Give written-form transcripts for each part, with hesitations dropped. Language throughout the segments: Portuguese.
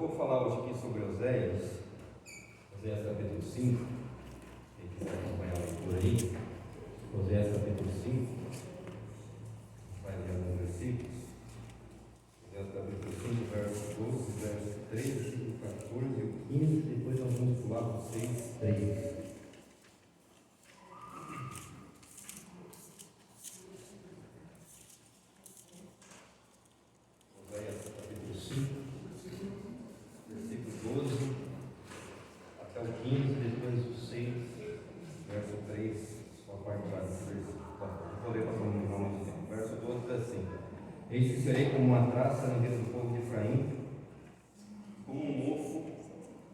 vou falar hoje aqui sobre Oséias capítulo 5, quem quiser acompanhar a leitura aí, Oséias capítulo 5, vai ler alguns versículos, Oséias capítulo 5, verso 12, verso 13, 14 e 15, depois nós vamos pular para 6, 3. Oséias capítulo 5, versículo 12 até o 15, depois o 6, verso 3, só a parte lá desse versículo. Vou ler para todo mundo, não muito tempo. Verso 12 diz assim: Eis que serei como uma traça na vida do povo de Efraim, como um mofo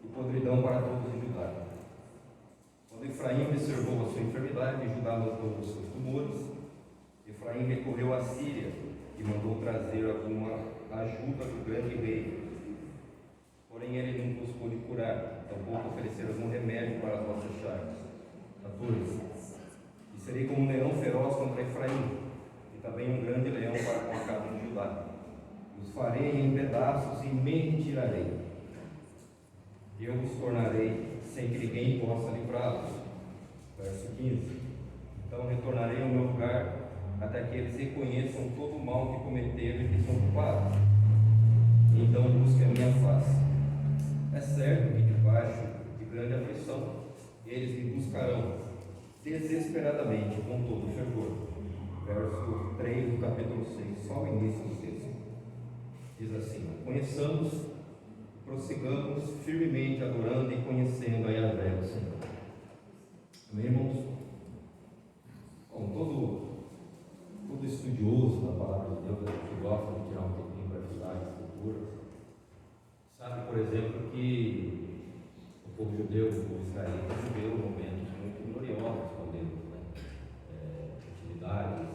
e podridão para todos em Judá. Quando Efraim observou a sua enfermidade, Judá notou os seus tumores, Efraim recorreu à Síria e mandou trazer alguma ajuda do grande rei. Porém ele não os pôde curar, tampouco oferecer algum remédio para as vossas chagas. 14. E serei como um leão feroz contra Efraim, e também um grande leão para com a casa de Judá. Os farei em pedaços e me retirarei. Eu os tornarei sem que ninguém possa livrá-los. Verso 15. Então retornarei ao meu lugar, até que eles reconheçam todo o mal que cometeram e que são culpados. E então busquem a minha face. É certo que debaixo de grande aflição eles me buscarão desesperadamente com todo fervor. Verso 3 do capítulo 6, só o início do texto. Diz assim: Conheçamos e prossigamos firmemente adorando e conhecendo a Yahvé, o Senhor. Amém, irmãos? Bom, todo estudioso da palavra de Deus, que gosta de tirar um tempinho para estudar as escrituras, sabe, por exemplo, que o povo judeu, o povo israelita, viveu momentos muito gloriosos com Deus, né? Atividades,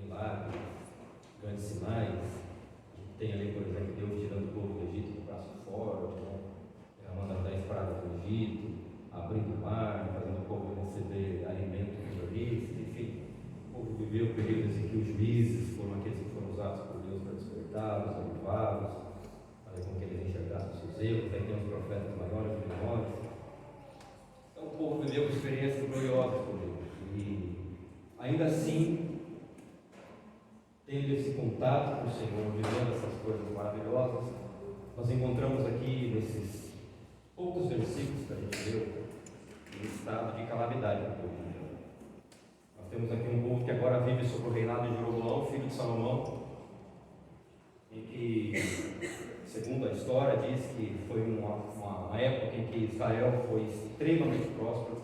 milagres, grandes sinais. A gente tem ali, por exemplo, Deus tirando o povo do Egito do braço forte, né? Derramando as 10 pragas do Egito, abrindo o mar, fazendo o povo receber alimento dos ouriços, enfim. O povo viveu períodos em que os juízes foram aqueles que foram usados por Deus para despertá-los, avivá-los, com que eles enxergassem os seus erros. Aí tem os profetas maiores e menores. Então o povo viveu experiências gloriosas com Deus, e ainda assim, tendo esse contato com o Senhor, vivendo essas coisas maravilhosas, nós encontramos aqui nesses poucos versículos que a gente leu um estado de calamidade do povo. Nós temos aqui um povo que agora vive sob o reinado de Jeroboão, filho de Salomão, em que, segundo a história, diz que foi uma época em que Israel foi extremamente próspero,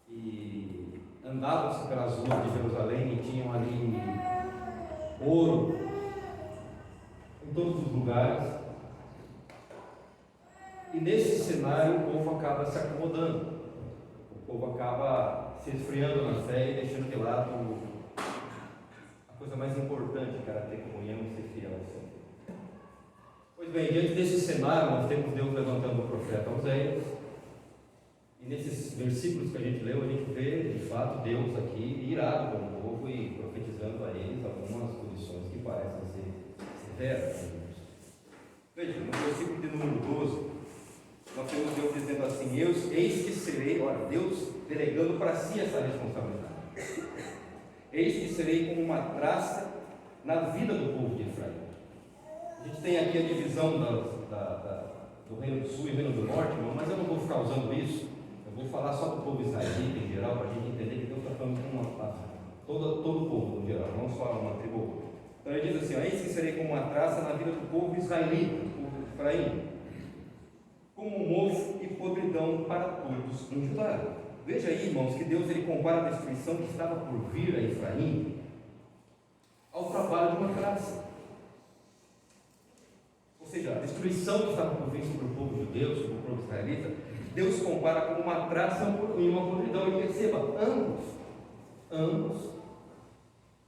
e andavam-se pelas ruas de Jerusalém e tinham ali ouro em todos os lugares, e nesse cenário o povo acaba se acomodando, o povo acaba se esfriando na fé e deixando de lado a coisa mais importante que era ter comunhão e ser fiel ao Senhor. Pois bem, diante desse cenário, nós temos Deus levantando o profeta Oséias, e nesses versículos que a gente leu, a gente vê de fato Deus aqui irado com o povo e profetizando a eles algumas condições que parecem ser severas. Veja, no versículo de número 12, nós temos Deus dizendo assim: eis que serei, olha, Deus delegando para si essa responsabilidade. Eis que serei como uma traça na vida do povo de Efraim. A gente tem aqui a divisão do reino do sul e do reino do norte, irmão, mas eu não vou ficar usando isso. Eu vou falar só do povo israelita em geral, para a gente entender que Deus está falando com todo o povo no geral, não só uma tribo. Então ele diz assim: eis que serei como uma traça na vida do povo israelita, do povo de Efraim, como um mofo e podridão para todos em Judá. Veja aí, irmãos, que Deus ele compara a destruição que estava por vir a Efraim ao trabalho de uma traça. Ou seja, a destruição que estava por vir sobre o povo judeu, sobre o povo israelita, Deus compara como uma traça e uma podridão. E perceba, ambos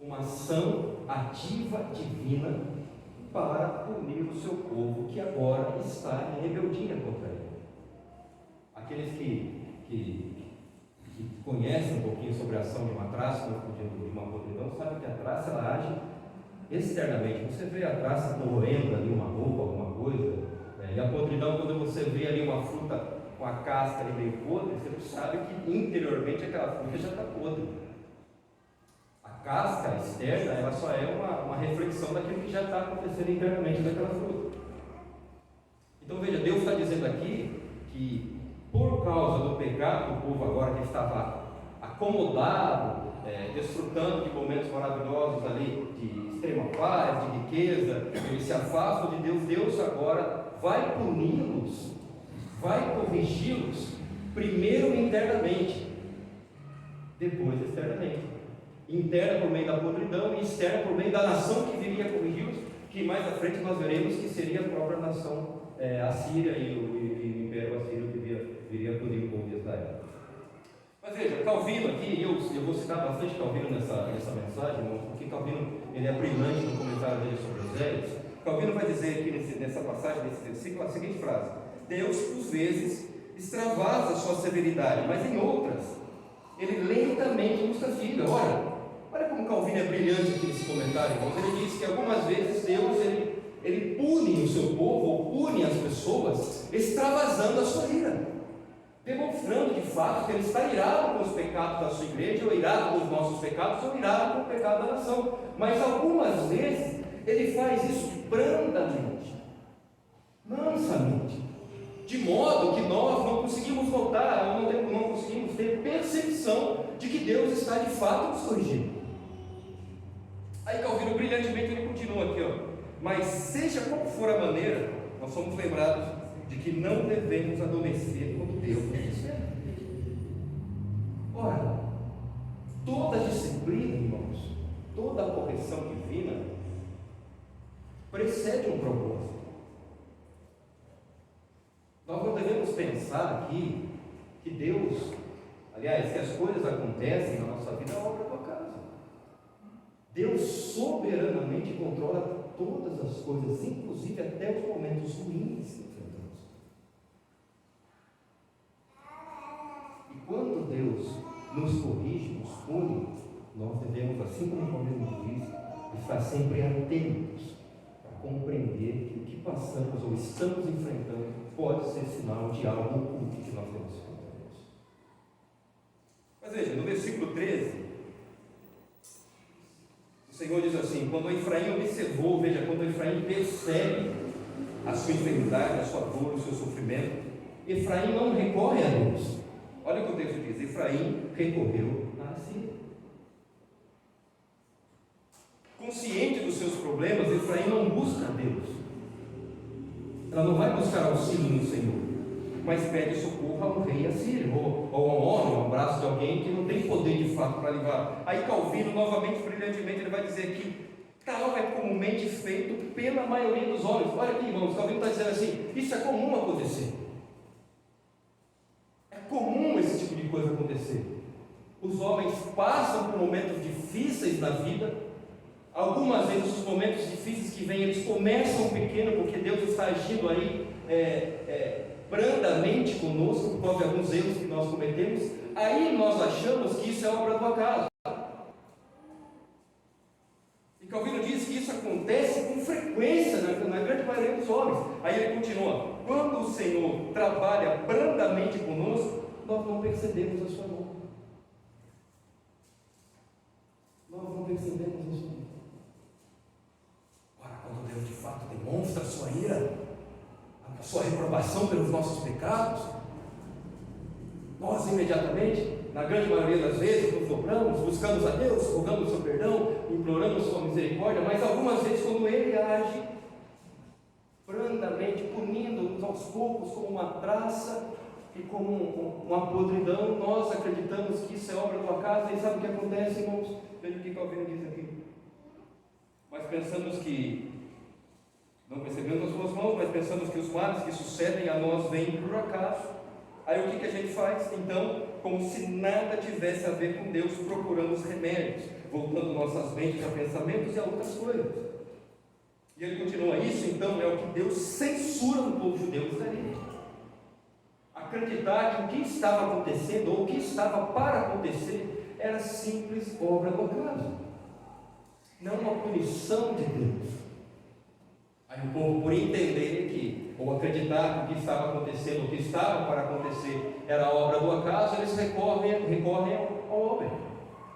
uma ação ativa divina para punir o seu povo que agora está em rebeldia contra ele. Aqueles que conhecem um pouquinho sobre a ação de uma traça, de uma podridão, sabem que a traça ela age externamente. Você vê a traça corroendo ali uma roupa, alguma coisa, e a podridão, quando você vê ali uma fruta com a casca ali meio podre, você sabe que interiormente aquela fruta já está podre. A casca externa, ela só é uma reflexão daquilo que já está acontecendo internamente daquela fruta. Então veja, Deus está dizendo aqui que por causa do pecado do povo agora que estava acomodado, desfrutando de momentos maravilhosos ali, de extrema paz, de riqueza, eles se afastam de Deus. Deus agora vai puni-los, vai corrigi-los, primeiro internamente, depois externamente. Interna por meio da podridão e externa por meio da nação que viria a corrigi-los, que mais à frente nós veremos que seria a própria nação assíria e o império assírio que viria a punir o povo de Israel. Mas veja, Calvino aqui, eu vou citar bastante Calvino nessa mensagem, irmãos, porque Calvino ele é brilhante no comentário dele sobre os velhos. Calvino vai dizer aqui nessa passagem, nesse versículo, a seguinte frase: Deus, por vezes, extravasa sua severidade, mas em outras, ele lentamente nos castiga. Olha como Calvino é brilhante aqui nesse comentário, irmãos. Ele diz que algumas vezes Deus ele pune o seu povo, ou pune as pessoas, extravasando a sua ira, demonstrando de fato que ele está irado com os pecados da sua igreja, ou irado com os nossos pecados, ou irado com o pecado da nação. Mas algumas vezes ele faz isso brandamente, mansamente, de modo que nós não conseguimos notar, não conseguimos ter percepção de que Deus está de fato nos corrigindo. Aí Calvino brilhantemente ele continua aqui, mas seja qual for a maneira, nós somos lembrados de que não devemos adormecer quando Deus nos disciplina. Ora, toda disciplina, irmãos, toda a correção divina precede um propósito. Nós não devemos pensar aqui que Deus, aliás, que as coisas acontecem na nossa vida é obra do acaso. Deus soberanamente controla todas as coisas, inclusive até os momentos ruins que enfrentamos. E quando Deus nos corrige, nos pune, nós devemos, assim como o Calvino diz, estar sempre atentos para compreender que o que passamos ou estamos enfrentando pode ser sinal de algo oculto que nós temos contra Deus. Mas veja, no versículo 13, o Senhor diz assim: quando Efraim observou, veja, quando Efraim percebe a sua enfermidade, a sua dor, o seu sofrimento, Efraim não recorre a Deus. Olha o que o texto diz: Efraim recorreu a Assíria. Consciente dos seus problemas, Efraim não busca a Deus. Ela não vai buscar auxílio no Senhor, mas pede socorro a um rei assírio, ou a um homem, ao braço de alguém que não tem poder de fato para livrar. Aí Calvino, novamente, brilhantemente, ele vai dizer que tal é comumente feito pela maioria dos homens. Olha aqui, irmãos, Calvino está dizendo assim: isso é comum acontecer. É comum esse tipo de coisa acontecer. Os homens passam por momentos difíceis na vida. Algumas vezes os momentos difíceis que vêm, eles começam pequeno, porque Deus está agindo aí brandamente conosco, por causa de alguns erros que nós cometemos. Aí nós achamos que isso é obra do acaso. E Calvino diz que isso acontece com frequência na grande maioria dos homens. Aí ele continua: quando o Senhor trabalha brandamente conosco, nós não percebemos a sua mão. Nós não percebemos a sua mão. Quando Deus de fato demonstra a sua ira, a sua reprovação pelos nossos pecados, nós imediatamente, na grande maioria das vezes, nos dobramos, buscamos a Deus, rogamos o seu perdão, imploramos sua misericórdia, mas algumas vezes quando Ele age brandamente, punindo-nos aos poucos como uma traça e como uma podridão, nós acreditamos que isso é obra do acaso. E sabe o que acontece, irmãos? Veja o que Calvino diz aqui: mas pensamos que não percebemos as suas mãos, mas pensamos que os males que sucedem a nós vêm por acaso. Aí o que a gente faz? Então, como se nada tivesse a ver com Deus, procuramos remédios, voltando nossas mentes a pensamentos e a outras coisas. E ele continua: isso então é o que Deus censura no povo judeu israelita. Acreditar que o que estava acontecendo, ou o que estava para acontecer, era simples obra do acaso. não uma punição de Deus. Aí o povo, por entender que, ou acreditar que o que estava acontecendo, o que estava para acontecer, era obra do acaso, eles recorrem ao homem,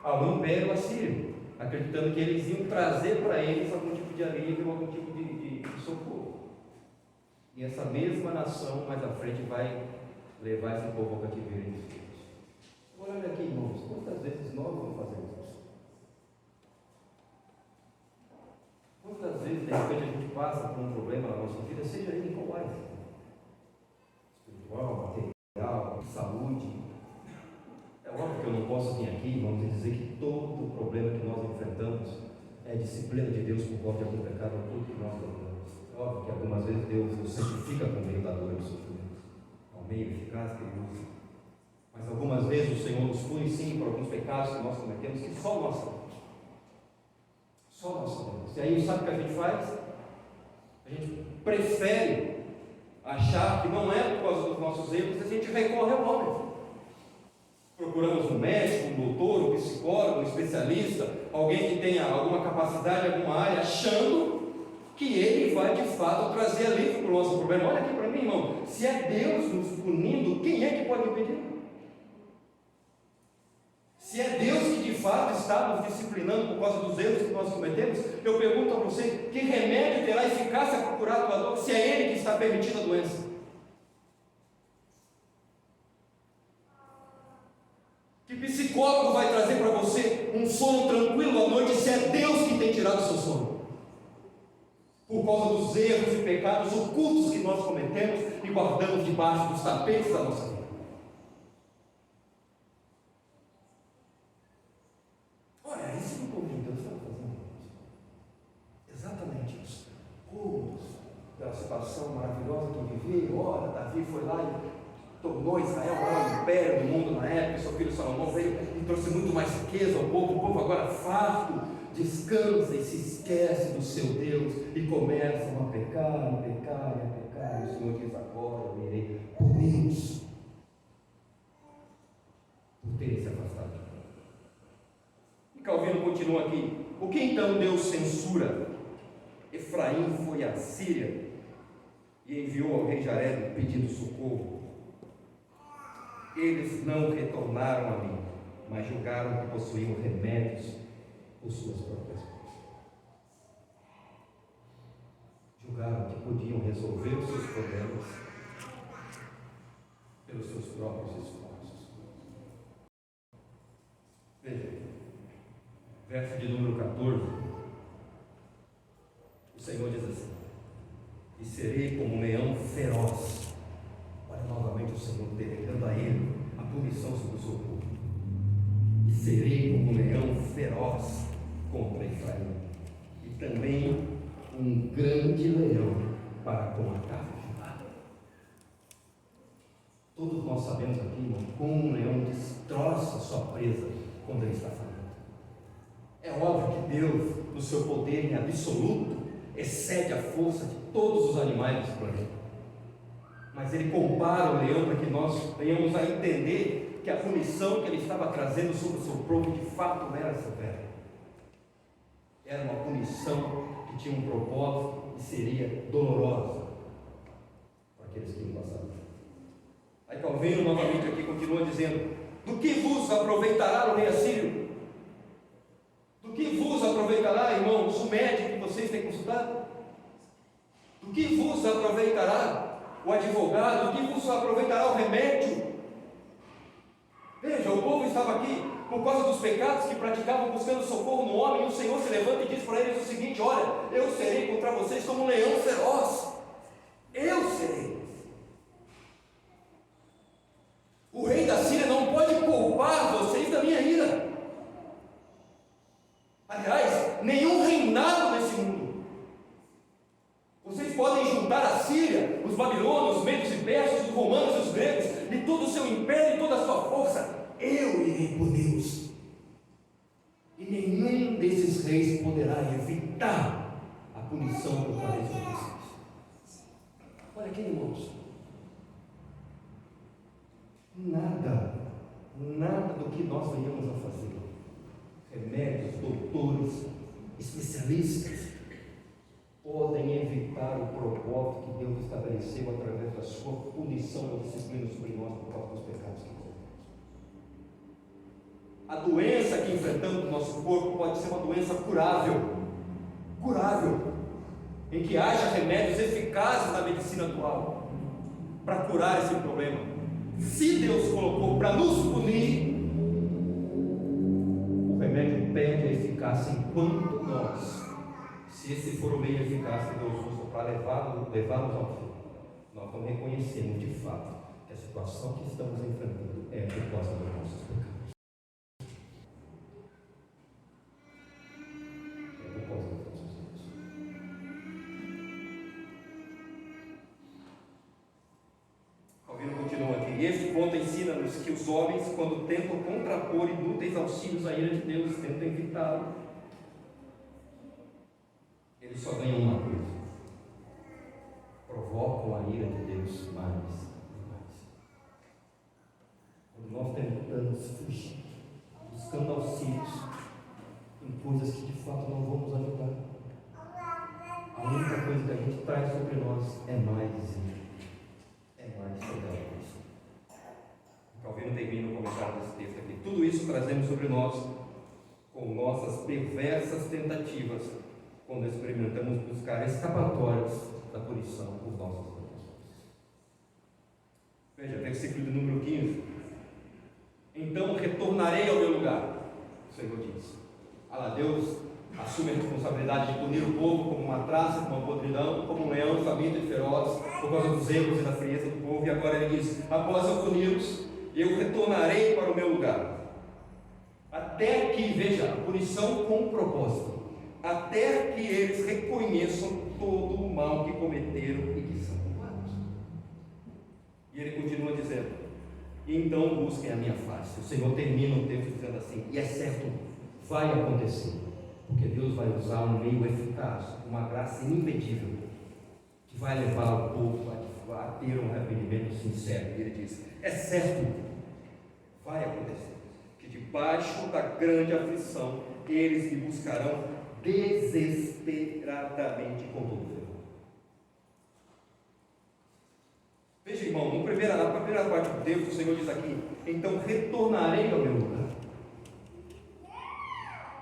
ao Império Assírio, acreditando que eles iam trazer para eles algum tipo de alívio, algum tipo de socorro. E essa mesma nação, mais à frente, vai levar esse povo ao cativeiro em Deus. Agora olha aqui, irmãos, quantas vezes nós vamos fazer isso? Quantas vezes, de repente, a gente passa por um problema na nossa vida, seja ele em qual área? Espiritual, material, saúde. É óbvio que eu não posso vir aqui, vamos dizer que todo problema que nós enfrentamos é disciplina de Deus por conta de algum pecado, tudo que nós tratamos. É óbvio que algumas vezes Deus nos santifica por meio da dor e do sofrimento. É um meio eficaz que Ele usa. Mas algumas vezes o Senhor nos pune sim por alguns pecados que nós cometemos, que só nós sabemos. Só nós sabemos. E aí sabe o que a gente faz? A gente prefere achar que não é por causa dos nossos erros, a gente recorre ao homem. Procuramos um médico, um doutor, um psicólogo, um especialista, alguém que tenha alguma capacidade em alguma área, achando que ele vai de fato trazer alívio para o nosso problema. Olha aqui para mim, irmão, se é Deus nos punindo, quem é que pode impedir? Se é Deus que de fato está nos disciplinando por causa dos erros que nós cometemos, eu pergunto a você, que remédio terá eficácia para curar a tua dor, se é Ele que está permitindo a doença? Que psicólogo vai trazer para você um sono tranquilo à noite, se é Deus que tem tirado o seu sono? Por causa dos erros e pecados ocultos que nós cometemos e guardamos debaixo dos tapetes da nossa vida. Aquela situação maravilhosa que vivia, ora, Davi foi lá e tornou Israel o maior império do mundo na época, seu filho Salomão veio e trouxe muito mais riqueza ao povo, o povo agora farto, descansa e se esquece do seu Deus e começam a pecar, e o Senhor diz agora, eu irei puni-los por terem se afastado de mim. E Calvino continua aqui, o que então Deus censura? Efraim foi à Síria e enviou ao rei Jareb pedindo socorro. Eles não retornaram a mim, mas julgaram que possuíam remédios por suas próprias mãos. Julgaram que podiam resolver os seus problemas pelos seus próprios esforços. Veja, verso de número 14. O Senhor diz assim: e serei como um leão feroz. Olha novamente o Senhor delegando a ele a punição sobre o seu povo. E serei como um leão feroz contra Israel, e também um grande leão para com a casa de Judá. Todos nós sabemos aqui, irmão, como um leão destroça sua presa quando ele está faminto. É óbvio que Deus, no seu poder em absoluto, excede a força de todos os animais desse planeta. Mas ele compara o leão para que nós venhamos a entender que a punição que ele estava trazendo sobre o seu povo de fato não era severa. Era uma punição que tinha um propósito e seria dolorosa para aqueles que iam passar. Aí Calvino novamente aqui continua dizendo: do que vos aproveitará o rei assírio? Do que vos aproveitará, irmãos, o médico que vocês têm consultado? Do que vos aproveitará o advogado? Do que vos aproveitará o remédio? Veja, o povo estava aqui por causa dos pecados que praticavam, buscando socorro no homem, e o Senhor se levanta e diz para eles o seguinte: olha, eu serei contra vocês como um leão feroz. Eu serei. O rei da Síria não pode poupar vocês da minha ira. Aliás, nenhum reinado nesse mundo. Vocês podem juntar a Síria, os babilônios, os medos e persas, os romanos e os gregos, e todo o seu império e toda a sua força. Eu irei puni-los. E nenhum desses reis poderá evitar a punição que eu farei sobre vocês. Olha aqui, irmãos. Nada do que nós venhamos a fazer, remédios, doutores, especialistas, podem evitar o propósito que Deus estabeleceu através da sua punição ou disciplina sobre nós por causa dos pecados que cometemos. A doença que enfrentamos no nosso corpo pode ser uma doença curável, em que haja remédios eficazes na medicina atual para curar esse problema. Se Deus colocou para nos punir, o remédio perde a eficácia enquanto nós, se esse for o meio eficaz que Deus usa para levá-los ao fim, nós não reconhecemos de fato que a situação que estamos enfrentando é por causa dos nossos pecados. Este ponto ensina-nos que os homens, quando tentam contrapor inúteis auxílios à ira de Deus, tentam evitá-lo, eles só ganham uma coisa: provocam a ira de Deus mais e mais. Quando nós tentamos fugir, buscando auxílios em coisas que de fato não vão nos ajudar, a única coisa que a gente traz sobre nós é mais ira, é mais pecado. Calvino termina o comentário desse texto aqui. Tudo isso trazemos sobre nós com nossas perversas tentativas, quando experimentamos buscar escapatórias da punição por nossas transgressões. Veja, versículo de número 15. Então retornarei ao meu lugar, o Senhor diz. Deus assume a responsabilidade de punir o povo como uma traça, como uma podridão, como um leão faminto e feroz, por causa dos erros e da frieza do povo. E agora ele diz: após eu puni-los, eu retornarei para o meu lugar, até que, veja, a punição com propósito, até que eles reconheçam todo o mal que cometeram e que são culpados. E ele continua dizendo: então busquem a minha face. O Senhor termina o texto dizendo assim, e é certo, vai acontecer, porque Deus vai usar um meio eficaz, uma graça impedível, que vai levar o povo a ter um arrependimento sincero. E ele diz: é certo, vai acontecer, que debaixo da grande aflição eles me buscarão desesperadamente com todo o fervor. Veja, irmão, na primeira parte do texto, o Senhor diz aqui: então retornarei ao meu lugar.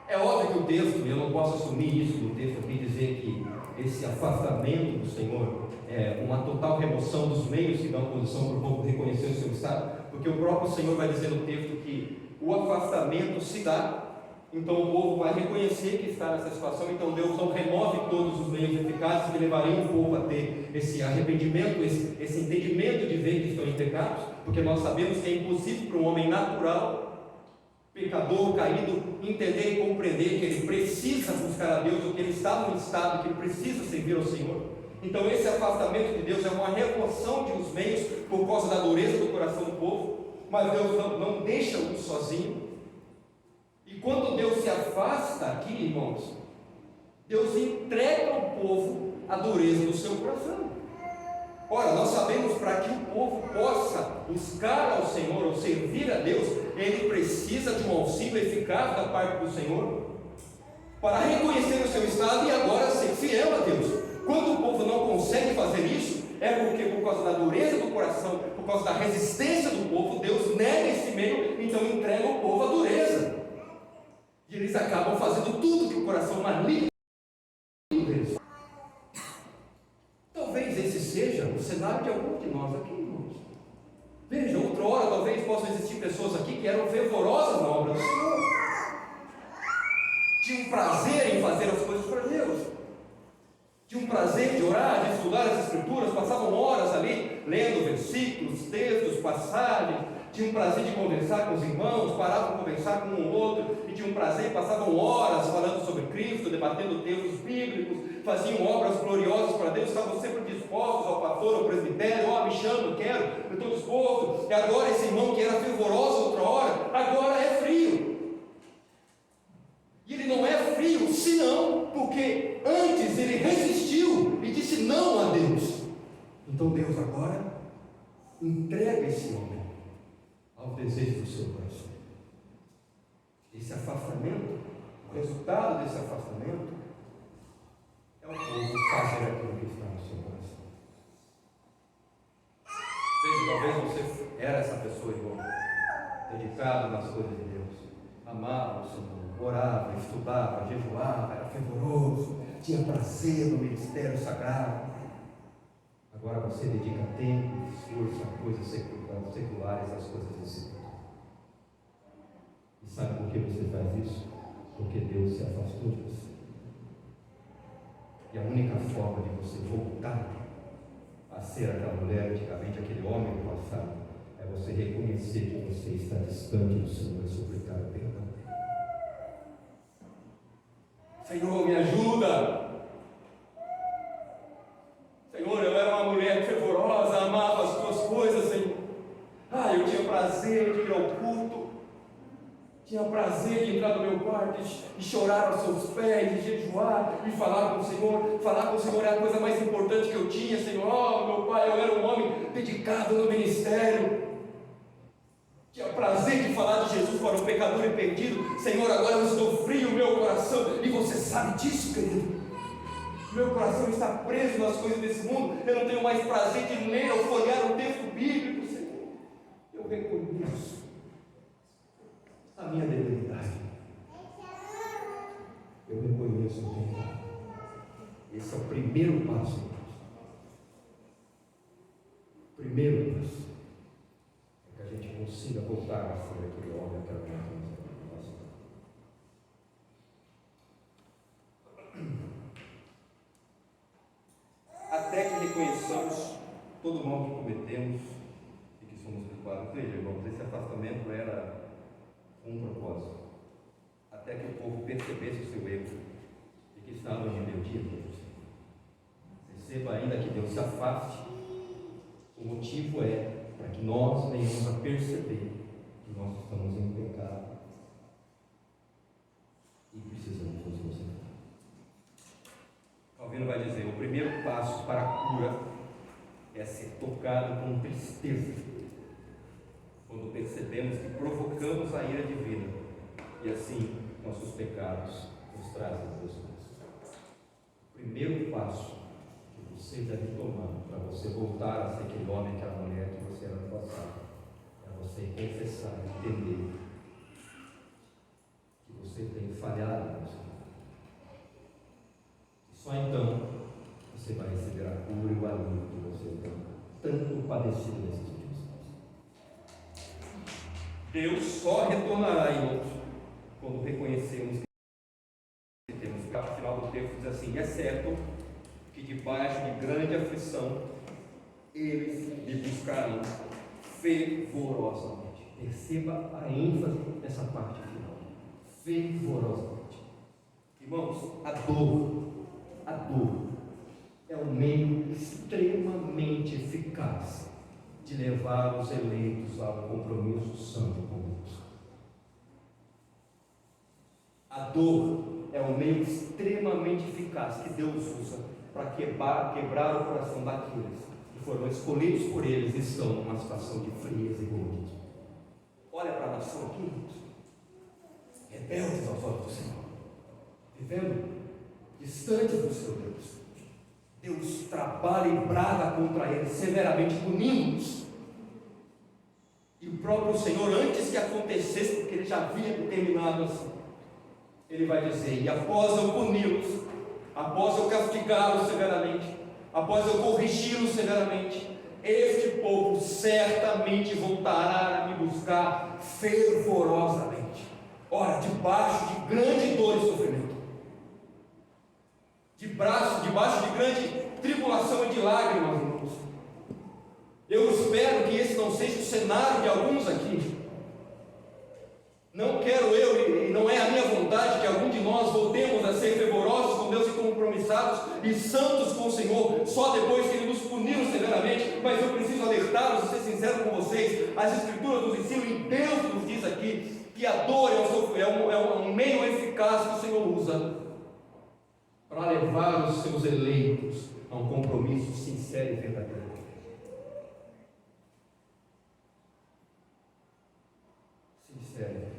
É óbvio que o texto, eu não posso assumir isso no texto aqui, dizer que esse afastamento do Senhor é uma total remoção dos meios que dão condição para o povo reconhecer o seu estado, porque o próprio Senhor vai dizer no texto que o afastamento se dá, então o povo vai reconhecer que está nessa situação, então Deus não remove todos os meios eficazes que levariam o povo a ter esse arrependimento, esse entendimento de ver que estão em pecados, porque nós sabemos que é impossível para um homem natural, pecador, caído, entender e compreender que ele precisa buscar a Deus, ou que ele está num estado que ele precisa servir ao Senhor. Então esse afastamento de Deus é uma remoção de os meios por causa da dureza do coração do povo, mas Deus não deixa um sozinho. E quando Deus se afasta aqui, irmãos, Deus entrega ao povo a dureza do seu coração. Ora, nós sabemos, para que o povo possa buscar ao Senhor ou servir a Deus, ele precisa de um auxílio eficaz da parte do Senhor, para reconhecer o seu estado e agora ser fiel a Deus. Quando o povo não consegue fazer isso, é porque por causa da dureza do coração, por causa da resistência do povo, Deus nega esse meio, então entrega ao povo a dureza. E eles acabam fazendo tudo que o coração maligno deles. Talvez esse seja o cenário de alguns de nós aqui, irmãos. Veja, outra hora talvez possam existir pessoas aqui que eram fervorosas na obra do Senhor, tinham prazer em fazer as coisas para Deus, tinham prazer de orar, de estudar as Escrituras, passavam horas ali lendo versículos, textos, passagens, tinham prazer de conversar com os irmãos, paravam para conversar com um outro, e tinham prazer, passavam horas falando sobre Cristo, debatendo textos bíblicos, faziam obras gloriosas para Deus, estavam sempre dispostos ao pastor, ao presbitério: me chama, eu quero, eu estou disposto. E agora esse irmão que era fervoroso outra hora, agora é frio. E ele não é frio senão porque antes ele resistiu e disse não a Deus. Então Deus agora entrega esse homem ao desejo do seu coração. Esse afastamento O resultado desse afastamento é o povo fazer aquilo que está no seu coração. Veja, talvez você era essa pessoa, irmão, dedicado nas coisas de Deus, amava o Senhor, orava, estudava, jejuava, era fervoroso, tinha prazer no ministério sagrado. Agora você dedica tempo e esforço a coisas seculares, às coisas desse mundo. E sabe por que você faz isso? Porque Deus se afastou de você. E a única forma de você voltar a ser aquela mulher antigamente, aquele homem do passado, é você reconhecer que você está distante do Senhor e suplicar o perdão. Senhor, me ajuda! Senhor, eu era uma mulher fervorosa, amava as tuas coisas, Senhor. Eu tinha prazer de ir ao culto, tinha prazer de entrar no meu quarto e chorar aos seus pés, e jejuar, e falar com o Senhor. Falar com o Senhor é a coisa mais importante que eu tinha, Senhor. Meu Pai, eu era um homem dedicado no ministério. Tinha prazer de falar de Jesus para um pecador e perdido. Senhor, agora eu estou frio, meu coração, e você sabe disso, querido. Meu coração está preso nas coisas desse mundo. Eu não tenho mais prazer de ler ou folhear o texto bíblico, Senhor. Eu reconheço a minha debilidade. Eu reconheço o pecado. Esse é o primeiro passo. O primeiro passo é que a gente consiga voltar a ser aquele homem, aquela mulher. Até que reconheçamos todo o mal que cometemos e que somos culpados. Veja, irmãos, esse afastamento era um propósito. Até que o povo percebesse o seu erro e que estava em rebeldia contra o Senhor. Perceba ainda que Deus se afaste. O motivo é para que nós venhamos a perceber que nós estamos em pecado e precisamos nos consertar. Calvino vai dizer: o primeiro passo para a cura é ser tocado com tristeza, quando percebemos que provocamos a ira divina e assim nossos pecados nos trazem Jesus. O primeiro passo que você deve tomar para você voltar a ser aquele homem, aquela mulher que você era no passado, é você confessar e entender que você tem falhado no Senhor. Só então você vai receber a cura e o alívio que você tem tanto padecido nesses últimos anos. Deus só retornará, irmãos, quando reconhecemos que temos. O final do texto diz assim: é certo que debaixo de grande aflição eles me buscarão fervorosamente. Perceba a ênfase dessa parte final: fervorosamente. Irmãos, a dor é um meio extremamente eficaz de levar os eleitos ao compromisso santo com Deus. A dor é um meio extremamente eficaz que Deus usa para quebrar o coração daqueles que foram escolhidos por eles e estão numa situação de frieza e egoísmo. Olha para a nação aqui, rebeldes aos olhos do Senhor, vivendo distante do seu Deus. Deus trabalha e brada contra eles, severamente punindo-os. E o próprio Senhor, antes que acontecesse, porque ele já havia determinado assim, ele vai dizer: e após eu puni-los, após eu castigá-los severamente, após eu corrigi-los severamente, este povo certamente voltará a me buscar fervorosamente. Ora, debaixo de grande dor e sofrimento, debaixo de grande tribulação e de lágrimas, irmãos. Eu espero que esse não seja o cenário de alguns aqui. Não quero eu, e não é a minha vontade, que algum de nós voltemos a ser fervorosos com Deus e compromissados e santos com o Senhor, só depois que Ele nos puniu severamente. Mas eu preciso alertá-los e ser sincero com vocês. As Escrituras nos ensinam, e Deus nos diz aqui, que a dor é um meio eficaz que o Senhor usa para levar os seus eleitos a um compromisso sincero e verdadeiro. Sincero e verdadeiro.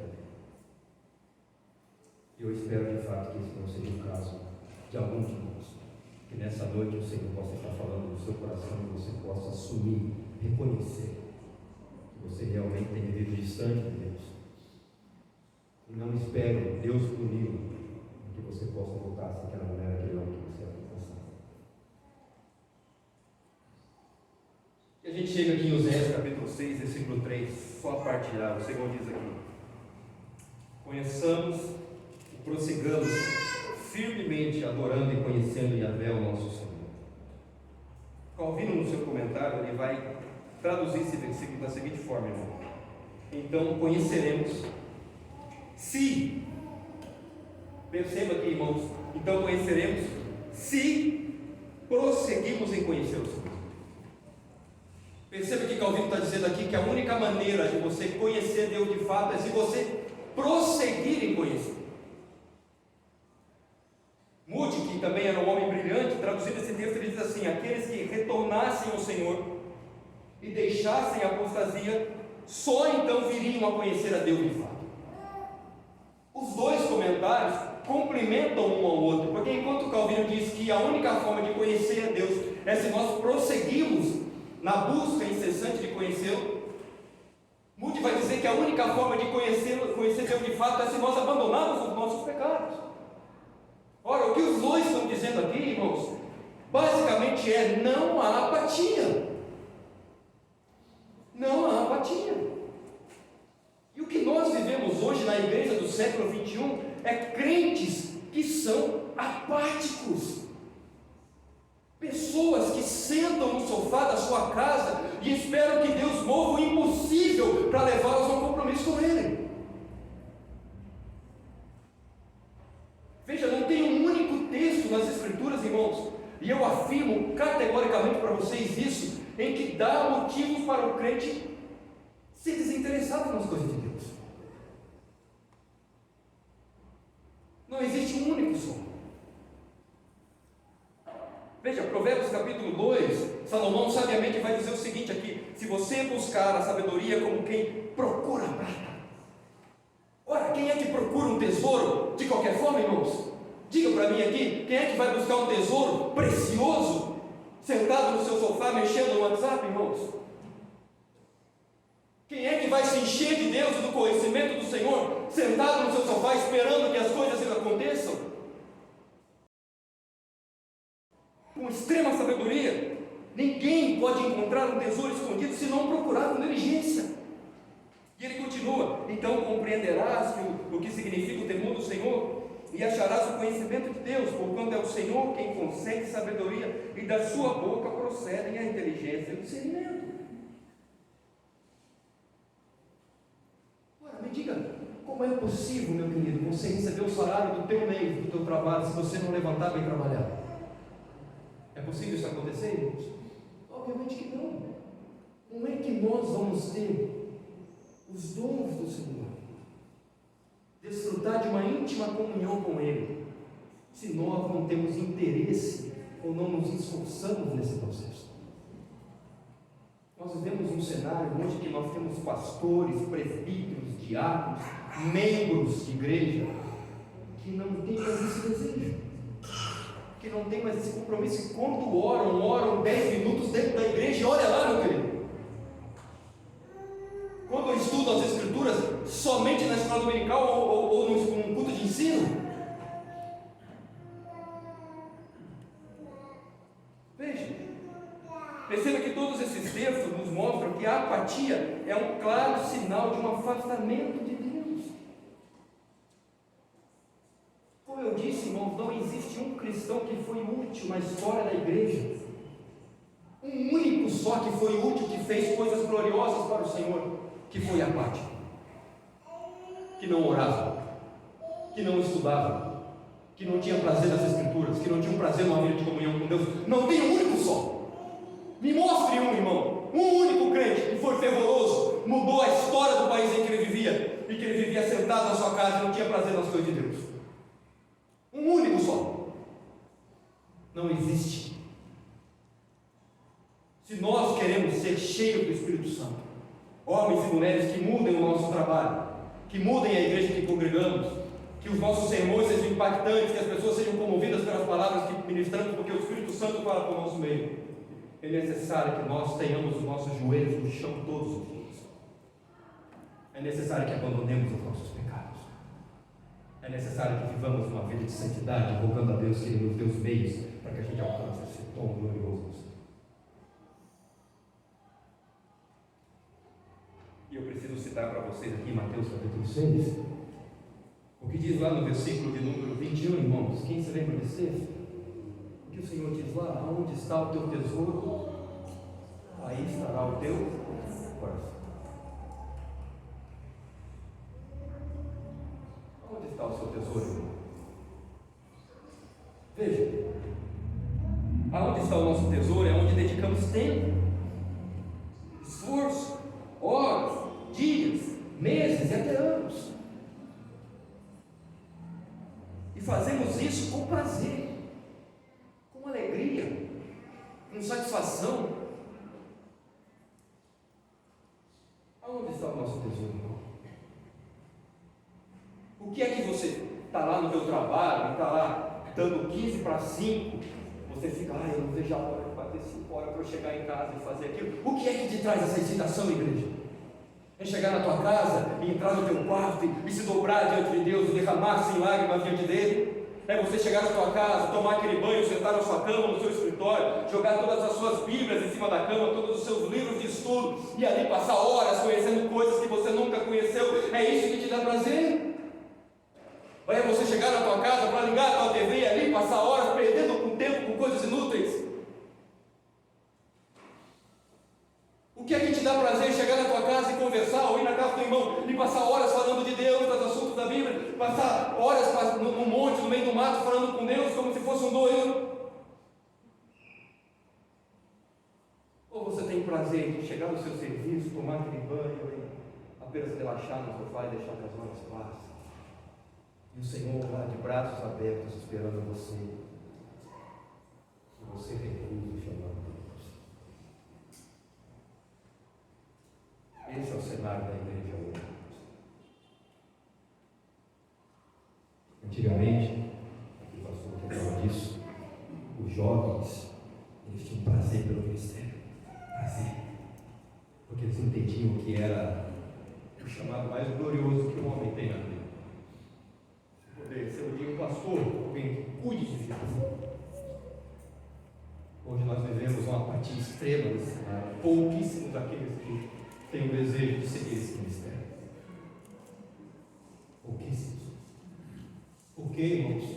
E eu espero de fato que esse não seja o caso de algum de nós. Que nessa noite o Senhor possa estar falando no seu coração e você possa assumir, reconhecer que você realmente tem vivido distante de Deus. E não espere Deus punir que você possa voltar a ser aquela mulher, aquele homem que você havia passado. E a gente chega aqui em Oséias capítulo 6, versículo 3, só a parte A. O Senhor diz aqui: conheçamos e prossigamos firmemente adorando e conhecendo Yahvé, o nosso Senhor. Calvino, no seu comentário, ele vai traduzir esse versículo da seguinte forma, irmão: então conheceremos, se, perceba aqui, irmãos, então conheceremos se prosseguimos em conhecer o Senhor. Perceba que Calvino está dizendo aqui que a única maneira de você conhecer Deus de fato é se você prosseguir em conhecer. Moody, que também era um homem brilhante, traduzindo esse texto, ele diz assim: aqueles que retornassem ao Senhor e deixassem a apostasia, só então viriam a conhecer a Deus de fato. Os dois comentários complementam um ao outro, porque enquanto Calvino diz que a única forma de conhecer a Deus é se nós prosseguirmos na busca incessante de conhecê-lo, Moody vai dizer que a única forma de conhecer Deus de fato é se nós abandonarmos os nossos pecados. Ora, o que os dois estão dizendo aqui, irmãos, basicamente é: não há apatia. Não há apatia. E o que nós vivemos hoje na igreja do século 21 é crentes que são apáticos. Pessoas que sentam no sofá da sua casa e esperam que Deus mova o impossível para levá-los a um compromisso com Ele. Veja, não tem um único texto nas Escrituras, irmãos, e eu afirmo categoricamente para vocês isso, em que dá motivos para o crente ser desinteressado nas coisas de Deus. Não existe um único só. Veja, Provérbios capítulo 2, Salomão sabiamente vai dizer o seguinte aqui: se você buscar a sabedoria como quem procura prata. Ora, quem é que procura um tesouro de qualquer forma, irmãos? Diga para mim aqui, quem é que vai buscar um tesouro precioso, sentado no seu sofá, mexendo no WhatsApp, irmãos? Quem é que vai se encher de Deus e do conhecimento do Senhor, sentado no seu sofá, esperando que as coisas aconteçam? Com extrema sabedoria. Ninguém pode encontrar um tesouro escondido se não procurar com diligência. E ele continua: então compreenderás o que significa o temor do Senhor, e acharás o conhecimento de Deus, porquanto é o Senhor quem concede sabedoria, e da sua boca procedem a inteligência e o discernimento. Ora, me diga, como é possível, meu querido, você receber o salário do teu mês, do teu trabalho, se você não levantar e trabalhar? É possível isso acontecer, irmãos? Obviamente que não. Como é que nós vamos ter os dons do Senhor, desfrutar de uma íntima comunhão com Ele, se nós não temos interesse ou não nos esforçamos nesse processo? Nós vivemos um cenário onde que nós temos pastores, presbíteros, diáconos, membros de igreja que não têm mais esse desejo, que não tem mais esse compromisso, e quando oram 10 minutos dentro da igreja, e olha lá, meu querido, quando estudam as Escrituras somente na escola dominical ou num culto de ensino. Veja, perceba que todos esses textos nos mostram que a apatia é um claro sinal de um afastamento de Deus. Como eu disse, irmãos, não existe um cristão que foi útil na história da igreja. Um único só que foi útil, que fez coisas gloriosas para o Senhor, que foi apático, que não orava, que não estudava, que não tinha prazer nas Escrituras, que não tinha prazer numa vida de comunhão com Deus. Não tem um único só. Me mostre um, irmão, um único crente que foi fervoroso, mudou a história do país em que ele vivia, e que ele vivia sentado na sua casa e não tinha prazer nas coisas de Deus. Um único só. Não existe. Se nós queremos ser cheios do Espírito Santo, homens e mulheres que mudem o nosso trabalho, que mudem a igreja que congregamos, que os nossos sermões sejam impactantes, que as pessoas sejam comovidas pelas palavras que ministramos, porque o Espírito Santo fala para o nosso meio. É necessário que nós tenhamos os nossos joelhos no chão todos os dias. É necessário que abandonemos os nossos pecados. É necessário que vivamos uma vida de santidade, rogando a Deus que Ele nos dê os meios para que a gente alcance esse tom glorioso. E eu preciso citar para vocês aqui Mateus capítulo 6, o que diz lá no versículo de número 21, irmãos. Quem se lembra desse texto? O que o Senhor diz lá? Aonde está o teu tesouro, aí estará o teu coração. Onde está o seu tesouro, irmão? Veja, aonde está o nosso tesouro é onde dedicamos tempo, esforço, horas, dias, meses e até anos. E fazemos isso com prazer, com alegria, com satisfação. Aonde está o nosso tesouro, irmão? O que é que você está lá no teu trabalho, está lá dando 15 para 5, você fica, eu não vejo a hora de bater 5 horas para eu chegar em casa e fazer aquilo. O que é que te traz essa excitação, igreja? É chegar na tua casa e entrar no teu quarto e se dobrar diante de Deus e derramar-se em lágrimas diante dele? É você chegar na tua casa, tomar aquele banho, sentar na sua cama, no seu escritório, jogar todas as suas bíblias em cima da cama, todos os seus livros de estudo e ali passar horas conhecendo coisas que você nunca conheceu? É isso que te dá prazer? Ou é você chegar na tua casa para ligar a tua TV e ali passar horas perdendo com tempo com coisas inúteis? O que é que te dá prazer chegar na tua casa e conversar, ou ir na casa do irmão e passar horas falando de Deus, dos assuntos da Bíblia, passar horas no monte, no meio do mato, falando com Deus como se fosse um doido? Ou você tem prazer de chegar no seu serviço, tomar aquele banho e apenas relaxar no sofá e deixar que as horas passem? E o Senhor lá de braços abertos esperando você, e você recusa chamando Deus. Esse é o cenário da igreja hoje. Antigamente, o pastor que falava disso, os jovens, eles tinham prazer pelo ministério. Prazer. Porque eles entendiam que era o chamado mais glorioso que o homem tem na vida. Poder ser um dia um pastor, alguém que cuide de vida. Hoje nós vivemos uma apatia extrema nesse cenário. Pouquíssimos daqueles que têm o desejo de seguir esse ministério. Pouquíssimos. Por quê, irmãos?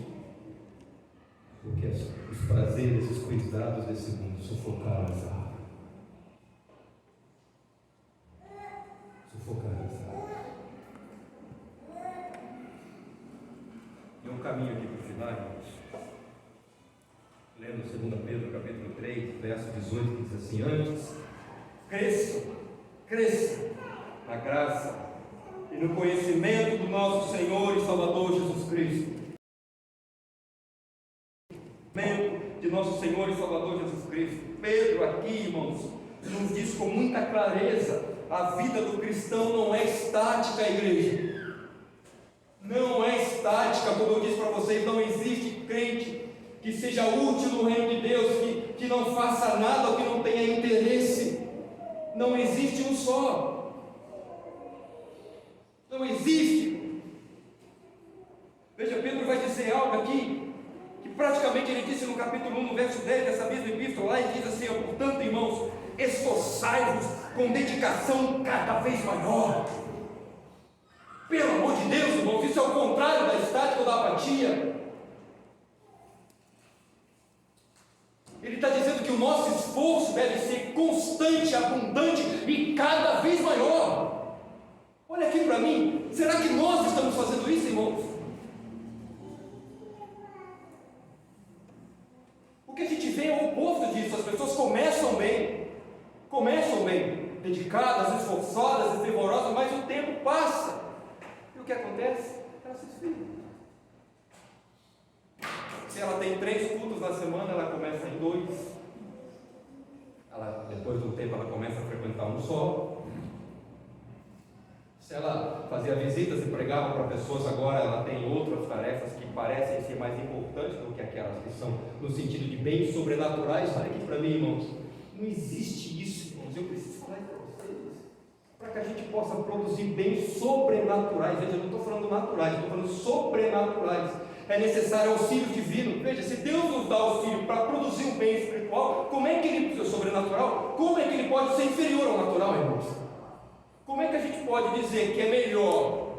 Porque os prazeres, os cuidados desse mundo sufocaram essa água. Sufocaram essa água. E um caminho aqui para o final, irmãos. Lendo 2 Pedro capítulo 3, verso 18, que diz assim: antes, cresçam na graça e no conhecimento do nosso Senhor e Salvador Jesus Cristo. De nosso Senhor e Salvador Jesus Cristo. Pedro aqui, irmãos, nos diz com muita clareza: a vida do cristão não é estática, igreja. Não é estática, como eu disse para vocês. Não existe crente que seja útil no reino de Deus, que não faça nada ou que não tenha interesse. Não existe um só. Não existe. Veja, Pedro vai dizer algo aqui que praticamente ele disse no capítulo 1, no verso 10 dessa mesma epístola, lá, e diz assim: portanto, irmãos, esforçai-vos com dedicação cada vez maior. Pelo amor de Deus, irmãos, isso é o contrário da estática ou da apatia. Ele está dizendo que o nosso esforço deve ser constante, abundante e cada vez maior. Olha aqui para mim, será que nós estamos fazendo isso, irmãos? O que a gente vê é o oposto disso. As pessoas começam bem, dedicadas, esforçadas e fervorosas, mas o tempo passa. E o que acontece? Ela se esfria. Se ela tem 3 cultos na semana, ela começa em 2. Depois de um tempo, ela começa a frequentar um só. Se ela fazia visitas e pregava para pessoas, agora ela tem outras tarefas que parecem ser mais importantes do que aquelas que são no sentido de bens sobrenaturais. Olha aqui para mim, irmãos, não existe isso, irmãos. Eu preciso falar para vocês, para que a gente possa produzir bens sobrenaturais. Veja, eu não estou falando naturais, estou falando sobrenaturais. É necessário auxílio divino. Veja, se Deus nos dá auxílio para produzir um bem espiritual, como é que ele, sobrenatural, como é que ele pode ser inferior ao natural, irmãos? Como é que a gente pode dizer que é melhor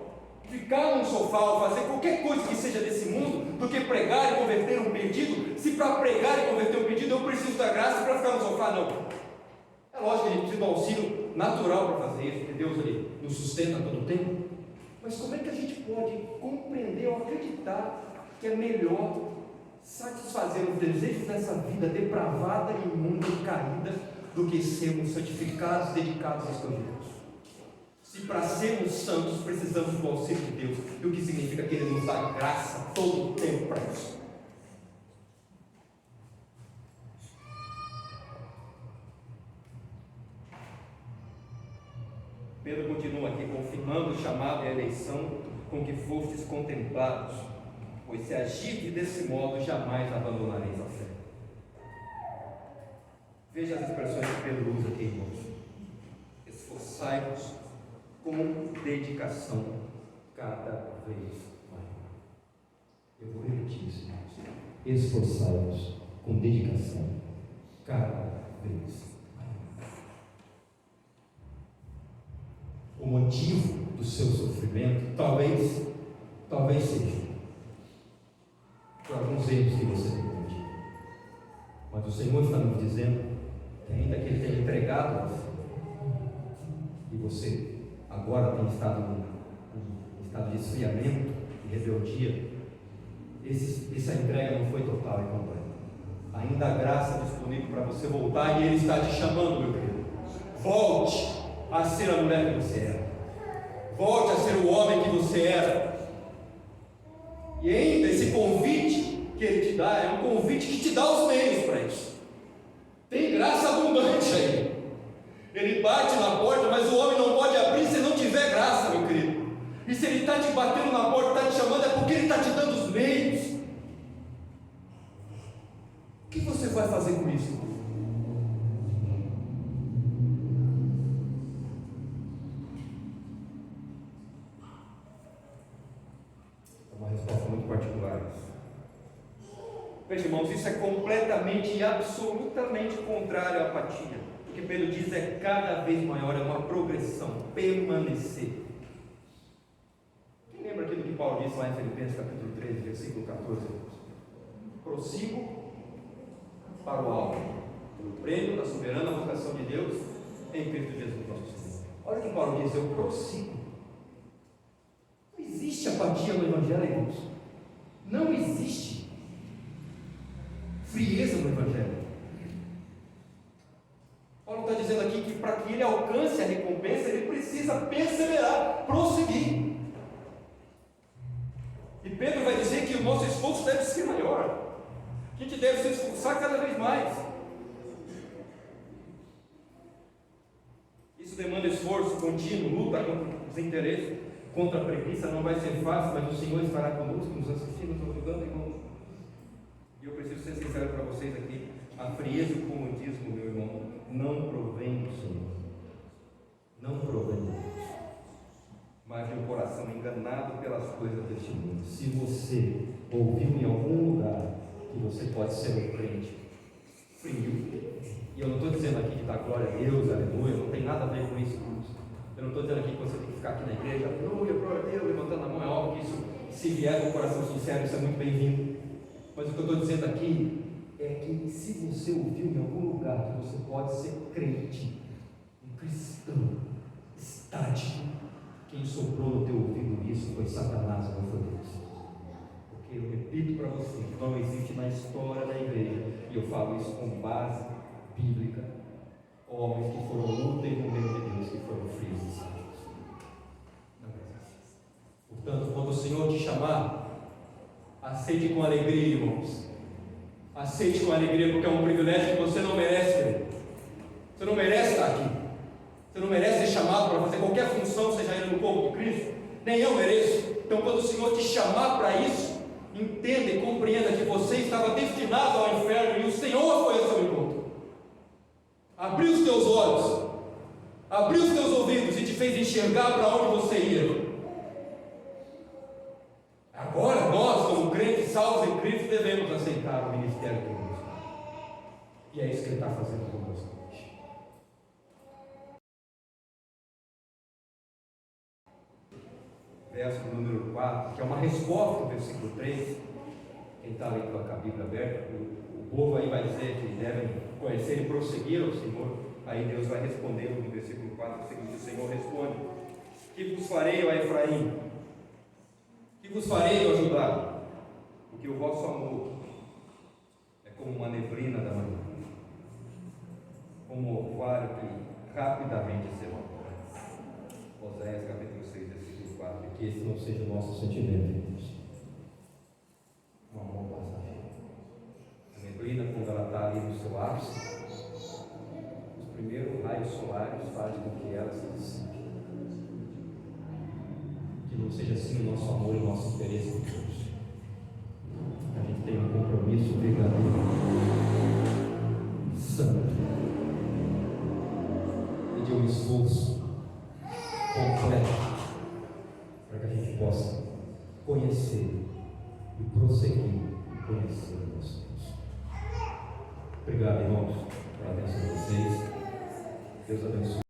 ficar num sofá ou fazer qualquer coisa que seja desse mundo do que pregar e converter um perdido? Se para pregar e converter um perdido eu preciso da graça para ficar no sofá, não. É lógico que a gente precisa do auxílio natural para fazer isso, porque Deus ele nos sustenta todo o tempo. Mas como é que a gente pode compreender ou acreditar que é melhor satisfazer os desejos dessa vida depravada, imunda e caída, do que sermos santificados, dedicados aos caminhos? Se para sermos santos precisamos do auxílio de Deus, e o que significa que Ele nos dá graça todo o tempo para isso. Pedro continua aqui, confirmando o chamado e a eleição com que fostes contemplados, pois se agirdes desse modo, jamais abandonareis a fé. Veja as expressões que Pedro usa aqui, irmãos. Esforçai-vos com dedicação cada vez maior. Eu vou repetir isso, irmãos. Esforçai-vos com dedicação cada vez maior. O motivo do seu sofrimento talvez seja por alguns erros que você tem cometido, mas o Senhor está nos dizendo que ainda que Ele tenha entregado a você, e você agora tem estado em estado de esfriamento e rebeldia, essa entrega não foi total e completa. Ainda há graça disponível para você voltar, e Ele está te chamando, meu querido. Volte a ser a mulher que você era, volte a ser o homem que você era. E ainda esse convite que Ele te dá é um convite que te dá os meios para isso. Tem graça abundante aí. Ele bate na porta, mas o homem não pode abrir se não tiver graça, meu querido. E se Ele está te batendo na porta, está te chamando, é porque Ele está te dando os meios. O que você vai fazer com isso? É uma resposta muito particular. Veja, irmãos, isso é completamente e absolutamente contrário à apatia. O que Pedro diz é cada vez maior, é uma progressão, permanecer. Quem lembra aqui do que Paulo disse lá em Filipenses capítulo 13, versículo 14? Prossigo para o alvo, pelo prêmio da soberana vocação de Deus em Cristo Jesus nosso Senhor. Olha o que Paulo diz, eu prossigo. Não existe apatia no Evangelho, irmãos. Não existe frieza no Evangelho. Paulo está dizendo aqui que para que ele alcance a recompensa, ele precisa perseverar, prosseguir. E Pedro vai dizer que o nosso esforço deve ser maior. A gente deve se esforçar cada vez mais. Isso demanda esforço contínuo, luta contra os interesses, contra a preguiça. Não vai ser fácil, mas o Senhor estará conosco, nos assistindo, nos ajudando, irmãos. E eu preciso ser sincero para vocês aqui: a frieza e o comodismo, meu irmão, não provém do Senhor. Não provém de Deus, mas de um coração enganado pelas coisas deste mundo. Se você ouviu em algum lugar que você pode ser um crente frio, e eu não estou dizendo aqui de dar glória a Deus, aleluia, não tem nada a ver com isso, irmãos. Eu não estou dizendo aqui que você tem que ficar aqui na igreja, aleluia, glória a Deus, levantando a mão. É óbvio que isso, se vier com o coração sincero, isso é muito bem-vindo. Mas o que eu estou dizendo aqui é que se você ouviu em algum lugar que você pode ser crente, um cristão estático, quem soprou no teu ouvido isso foi Satanás, não foi Deus. Porque eu repito para você, não existe na história da igreja, e eu falo isso com base bíblica, homens que foram úteis no reino de Deus, que foram frios e sábios. Não existe. Portanto, quando o Senhor te chamar, aceite com alegria, irmãos. Aceite com alegria, porque é um privilégio que você não merece, querido. Você não merece estar aqui. Você não merece ser chamado para fazer qualquer função, seja ele no corpo de Cristo. nem eu mereço. Então, quando o Senhor te chamar para isso, entenda e compreenda que você estava destinado ao inferno e o Senhor foi ao seu encontro. Abriu os teus olhos, abriu os teus ouvidos e te fez enxergar para onde você ia. Agora, nós, como crentes salvos em Cristo, devemos aceitar o ministério que Ele nos dá. E é isso que Ele está fazendo conosco hoje. Verso número 4, que é uma resposta ao versículo 3. Quem está ali com a Bíblia aberta, o povo aí vai dizer que devem conhecer e prosseguir ao Senhor. Aí Deus vai responder no versículo 4 o seguinte: o Senhor responde: que vos farei, ó Efraim? Que vos farei, ó Judá? Porque o vosso amor é como uma neblina da manhã, como um orvalho que rapidamente se evapora. Oséias capítulo 6, versículo 4. Que esse não seja o nosso sentimento, irmãos. Um amor passageiro. A neblina, quando ela está ali no seu ápice, os primeiros raios solares fazem com que ela se dissipe. Que não seja assim o nosso amor e o nosso interesse por Deus. A gente tem um compromisso verdadeiro, santo, e de um esforço completo para que a gente possa conhecer e prosseguir e conhecer o nosso Deus. Obrigado, irmãos, pela atenção de vocês. Deus abençoe.